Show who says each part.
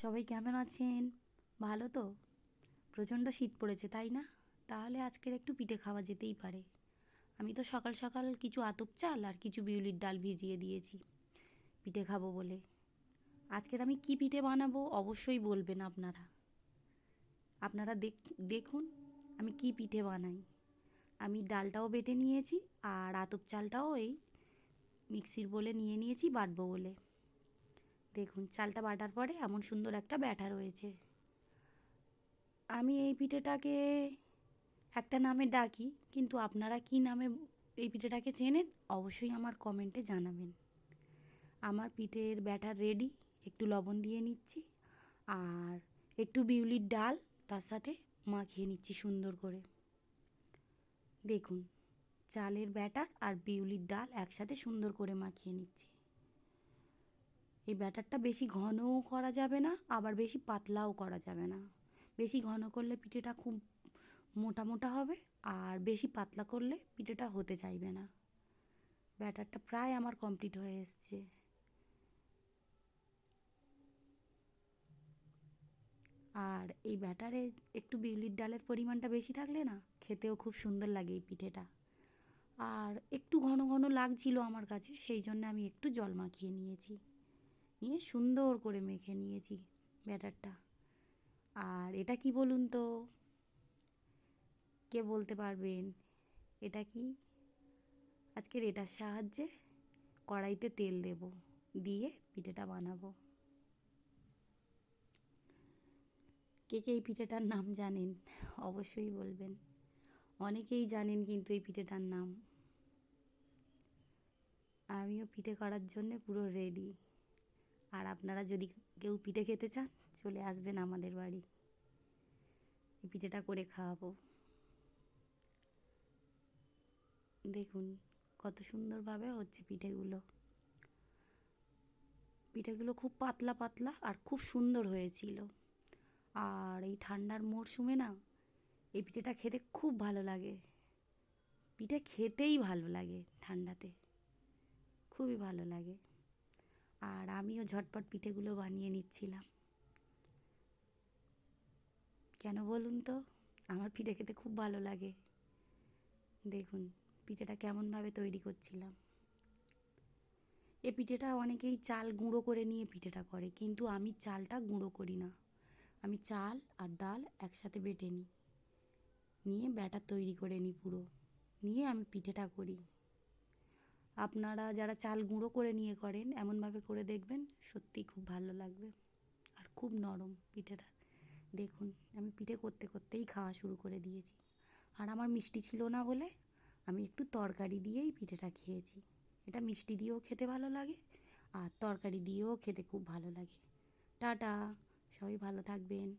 Speaker 1: সবাই কেমন আছেন? ভালো তো? প্রচণ্ড শীত পড়েছে তাই না? তাহলে আজকের একটু পিঠে খাওয়া যেতেই পারে। আমি তো সকাল সকাল কিছু আতপ চাল আর কিছু বিউলির ডাল ভিজিয়ে দিয়েছি পিঠে খাবো বলে। আজকের আমি কি পিঠে বানাবো অবশ্যই বলবেন আপনারা। আপনারা দেখুন আমি কি পিঠে বানাই। আমি ডালটাও বেটে নিয়েছি আর আতপ চালটাও এই মিক্সির বলে নিয়ে নিয়েছি বাটবো বলে। দেখুন চালটা বাটার পরে এমন সুন্দর একটা ব্যাটা রয়েছে। আমি এই পিঠেটাকে একটা নামে ডাকি, কিন্তু আপনারা কি নামে এই পিঠেটাকে চেনেন অবশ্যই আমার কমেন্টে জানাবেন। আমার পিঠের ব্যাটার রেডি। একটু লবণ দিয়ে নিচ্ছি আর একটু বিউলির ডাল তার সাথে মাখিয়ে নিচ্ছি সুন্দর করে। দেখুন চালের ব্যাটার আর বিউলির ডাল একসাথে সুন্দর করে মাখিয়ে নিচ্ছি। এই ব্যাটারটা বেশি ঘনও করা যাবে না, আবার বেশি পাতলাও করা যাবে না। বেশি ঘন করলে পিঠেটা খুব মোটা মোটা হবে, আর বেশি পাতলা করলে পিঠেটা হতে চাইবে না। ব্যাটারটা প্রায় আমার কমপ্লিট হয়ে এসছে। আর এই ব্যাটারে একটু বিউলির ডালের পরিমাণটা বেশি থাকলে না খেতেও খুব সুন্দর লাগে এই পিঠেটা। আর একটু ঘন ঘন লাগছিল আমার কাছে, সেই জন্য আমি একটু জল মাখিয়ে নিয়েছি, নিয়ে সুন্দর করে মেখে নিয়েছি ব্যাটারটা। আর এটা কি বলুন তো, কে বলতে পারবেন এটা কি? আজকের এটার সাহায্যে কড়াইতে তেল দেব, দিয়ে পিঠেটা বানাবো। কে কে এই পিঠেটার নাম জানেন অবশ্যই বলবেন। অনেকেই জানেন কিন্তু এই পিঠেটার নাম। আমিও পিঠে করার জন্যে পুরো রেডি। আর আপনারা যদি কেউ পিঠে খেতে চান চলে আসবেন আমাদের বাড়ি, এই পিঠেটা করে খাওয়াবো। দেখুন কত সুন্দরভাবে হচ্ছে পিঠেগুলো। পিঠেগুলো খুব পাতলা পাতলা আর খুব সুন্দর হয়েছিল। আর এই ঠান্ডার মরশুমে না এই পিঠেটা খেতে খুব ভালো লাগে। পিঠে খেতেই ভালো লাগে ঠান্ডাতে, খুবই ভালো লাগে। আর আমিও ঝটপট পিঠেগুলো বানিয়ে নিচ্ছিলাম। কেন বলুন তো? আমার পিঠে খেতে খুব ভালো লাগে। দেখুন পিঠেটা কেমনভাবে তৈরি করছিলাম। এ পিঠেটা অনেকেই চাল গুঁড়ো করে নিয়ে পিঠেটা করে, কিন্তু আমি চালটা গুঁড়ো করি না। আমি চাল আর ডাল একসাথে বেটে নিই, নিয়ে ব্যাটার তৈরি করে নিই পুরো, নিয়ে আমি পিঠেটা করি। আপনারা যারা চাল গুঁড়ো করে নিয়ে করেন এমনভাবে করে দেখবেন, সত্যিই খুব ভালো লাগবে। আর খুব নরম পিঠেটা। দেখুন আমি পিঠে করতে করতেই খাওয়া শুরু করে দিয়েছি। আর আমার মিষ্টি ছিল না বলে আমি একটু তরকারি দিয়েই পিঠেটা খেয়েছি। এটা মিষ্টি দিয়েও খেতে ভালো লাগে আর তরকারি দিয়েও খেতে খুব ভালো লাগে। টাটা, সবাই ভালো থাকবেন।